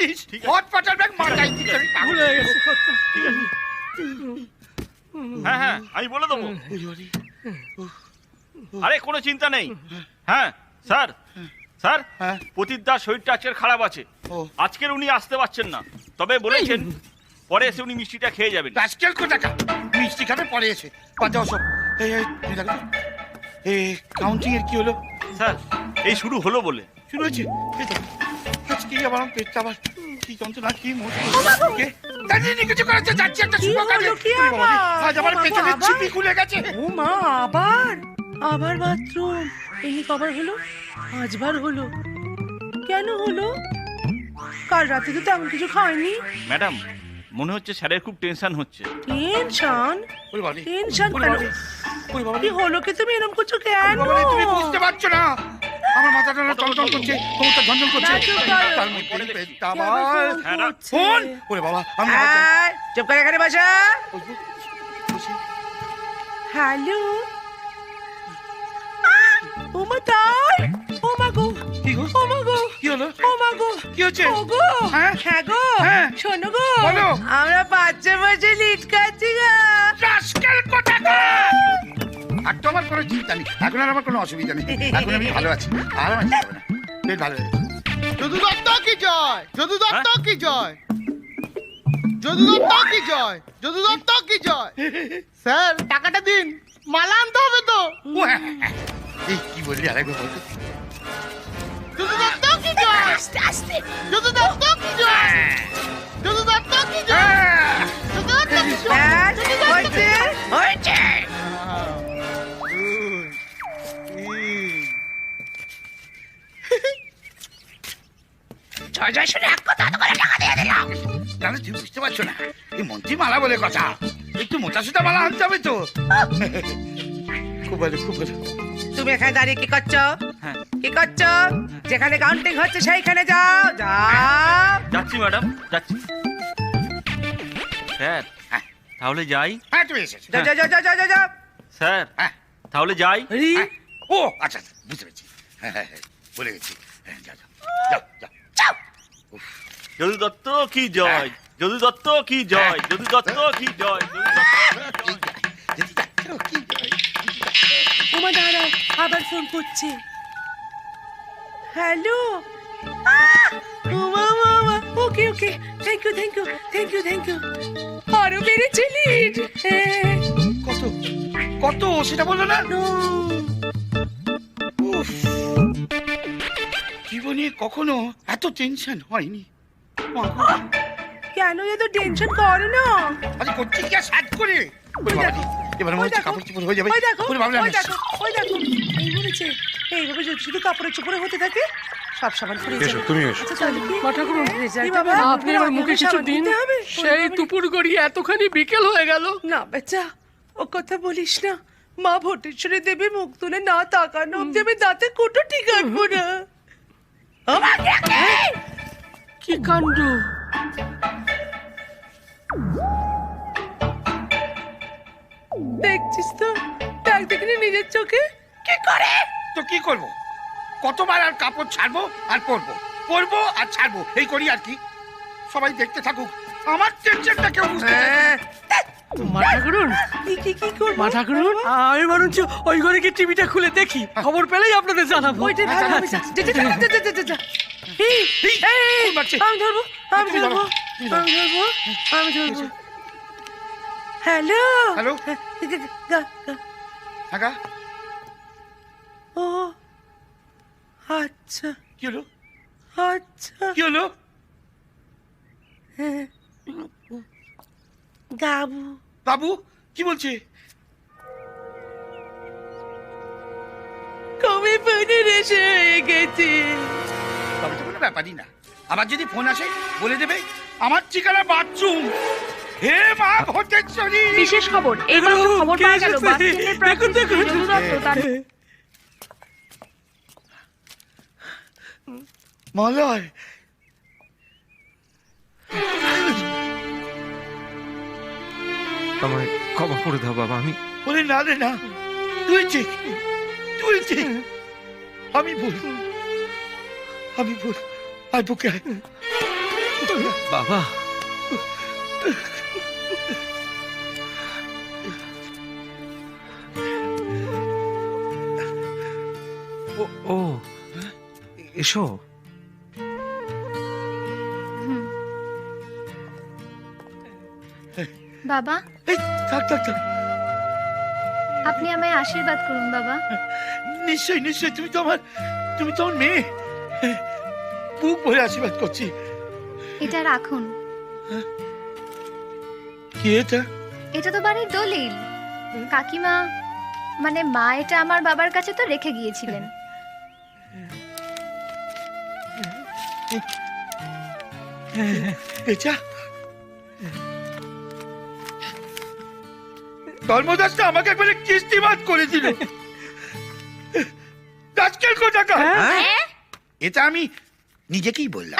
বলছিস? হট পাটার ব্যাগ মাথায় দিতে ভুলে গেছি কথা। ঠিক আছে, হ্যাঁ হ্যাঁ আমি বলে দেবো। আরে কোনো চিন্তা নেই। হ্যাঁ স্যার, স্যার হ্যাঁ। প্রতীকদার শরীরটা আজকের খারাপ আছে, ও। আজকের উনি আসতে পারছেন না, তবে বলেছেন পরে এসে উনি মিষ্টিটা খেয়ে যাবেন। রাস্কেল কোথাকা, মিষ্টি খাবে পরে এসে বাদ সব। এই এই দেখো, এই কাউন্টিং এর কি হলো? স্যার এই শুরু হলো বলে। শুরু হয়েছে? এই তো, আজকে আবার আমার পেটটা আবার কি যন্ত্রণা, কি মুশকিল। দাঁড়িয়ে কিছু করাচ্ছে, যাচ্ছি একটা শুভ কাজে। আজ আমার পেছনে ছিপি খুলে গেছে। ও মা, আবার বাথরুম। এই কবার হলো, আজবার হলো। কেন হলো? কাল রাতে তো তেমন কিছু খায়নি। ম্যাডাম মনে হচ্ছে স্যারের খুব টেনশন হচ্ছে। টেনশন? ওরে বাবা রে, টেনশন ওরে কেন? বাবা রে, ওরে বাবা রে, কি হলো কি তুমি এরকম করছো কেন? বাবা রে, তুমি বুঝতে পারছো না, আমার মাথাটা না টনটন করছে, কোমরটা ঝনঝন করছে, না, চুপ করো। তার মধ্যে পেটটা কে আবার আবার ফোন করছে? ফোন। ওরে বাবা, আমি এই, চুপ করে এখানে বসো। হ্যালো। ও মা তাই, ও মা গো, কি গো? ও মা গো, কি হলো? ও মা গো, কি হচ্ছে? ও গো, হ্যাঁ? হ্যাঁ গো, হ্যাঁ? শোনো গো, বলো। আমরা বাচ্চা বসে লিট খাচ্ছি গো। রাস্কেল কোথাকা! আর তো আমার কোনো চিন্তা নেই, এখন আর আমার কোনো অসুবিধা নেই, এখন আমি ভালো আছি, আর আমার চিন্তা হবে না, বেশ ভালো আছে। যদু দত্ত কি জয়, যদু দত্ত কি জয়, যদু দত্ত কি জয়, যদু দত্ত কি জয়। স্যার টাকাটা দিন, মালা আনতে হবে তো। ও হ্যাঁ, হ্যাঁ, হ্যাঁ। এই কি বললি আরেকবার বলতো? যদু দত্ত কি জয়, আস্তে আস্তে। যদু দত্ত কি জয়, যদু দত্ত কি জয়, যদু দত্ত কি জয়। ব্যাস, হয়েছে, হয়েছে। জয় জয় শুনে এক কথা তো করে টাকা দিয়ে দিলাম। না না, তুমি বুঝতে পারছো না, এই মন্ত্রী মালা বলে কথা, একটু মোটা সোটা মালা আনতে হবে তো। খুব ভালো, খুব ভালো। তুমি এখানে দাঁড়িয়ে কি করছো? হ্যাঁ কি করছো? যেখানে কাউন্টিং হচ্ছে সেইখানে যাও, যাও। যাচ্ছি ম্যাডাম, যাচ্ছি। স্যার হ্যাঁ। তাহলে যাই। হ্যাঁ, তুমি এসেছো। যাও যাও যাও যাও যাও যাও। স্যার হ্যাঁ, তাহলে যাই। হ্যাঁ। ও আচ্ছা আচ্ছা, বুঝতে পেরেছি। হ্যাঁ হ্যাঁ হ্যাঁ, বলে গেছি। হ্যাঁ, যাও যাও যাও যাও। উফ, যদু দত্ত কি জয়, যদু দত্ত কি জয়, যদু দত্ত কি জয়, যদু দত্ত কি জয়। যদি যাচ্ছ, কি জয়। ওমা দাঁড়াও, আবার ফোন করছে। হ্যালো। ওমা মামা, okay okay, thank you thank you thank you thank you. আরো বেড়েছে লিড। কত কত সেটা বললো না? উফ, জীবনে কখনো এত টেনশন হয়নি। মা গো, কেন এত টেনশন করো না? আরে করছি কি আর সাজ করে? ওরে বাবা রে, এবার মনে হচ্ছে কাপড় চোপড় হয়ে যাবে। ওই দেখো, ওরে বাবা রে, ওই আমি- দেখো, ওই দেখো। এই বলেছে, এইভাবে যদি শুধু কাপড়ে চোপড়ে হতে থাকে, সব সাবান ফুরিয়ে যাবে। তুমি এসো। আচ্ছা, তাহলে কি? মা ঠাকুরুন, কি বাবা, আপনি আমার মুখে কিছু সাবান দিন। দিতে হবে? সেই দুপুর গড়িয়ে এতখানি বিকেল হয়ে গেল। না বেচা, ও কথা বলিস না। মা ভটেশ্বরী দেবী মুখ তুলে না তাকানো অব্দি আমি দাঁতে কুটো ঠিক রাখবো না। কি কাণ্ড! দেখছিস তো, দেখ দেখিনি নিজের চোখে কি করে। তো কি করব? কতবার আর কাপড় ছাড়বো আর পরবো, পরবো আর ছাড়বো, এই করি আর কি। সবাই দেখতে থাকুক, আমার টেনশনটা কেউ বুঝতে চায় না। মা ঠাকুরুন, কি কি কি করবো? মা ঠাকুরুন, আমি বরঞ্চ ওই ঘরে গিয়ে টিভিটা খুলে দেখি, খবর পেলেই আপনাদের জানাবো। ওইটাই ভালো হবে। যা, যা, যা, যা, যা, যা, যা, যা। এই, এই, এই, ফোন বাজছে। আমি ধরবো, আমি তুমি ধরবো, ধরো, তুমি ধরো। আমি ধরবো, আমি ধরবো। হ্যালো। হ্যালো? গা, গা। আগা, ও আচ্ছা কি হলো? আচ্ছা। কি হলো? হ্যাঁ। গাবু। বাবু কি বলছে? কবে ফোনের এসে হয়ে গেছে। তবে তো কোনো ব্যাপারই না, আবার যদি ফোন আসে বলে দেবে আমার ঠিকানা বাথরুম। হে মা ভটেশ্বরী! বিশেষ খবর, এইমাত্র খবর পাওয়া গেল বাস স্ট্যান্ডের প্রার্থী শ্রী যদু দত্ত তার মলয়, আমায় ক্ষমা করে দাও বাবা, আমি বলে না রে না, তুই ঠিক, তুই ঠিক, আমি ভুল, আমি ভুল। আয় বুকে আয়, বাবা ও ও এসো বাবা এই, থাক থাক থাক আপনি আমায় আশীর্বাদ করুন বাবা। নিশ্চয়ই নিশ্চয়ই, তুমি তো আমার মেয়ে। বুক ভরে আশীর্বাদ করছি। এটা রাখুন। কি এটা? এটা তো বাড়ির দলিল। কাকিমা মানে মা এটা আমার বাবার কাছে তো রেখে গিয়েছিলেন। এটা ধর্মদাসটা আমাকে একবারে কিস্তিমাত করে দিল। আজকাল টাকা এটা আমি নিজেকেই বললাম।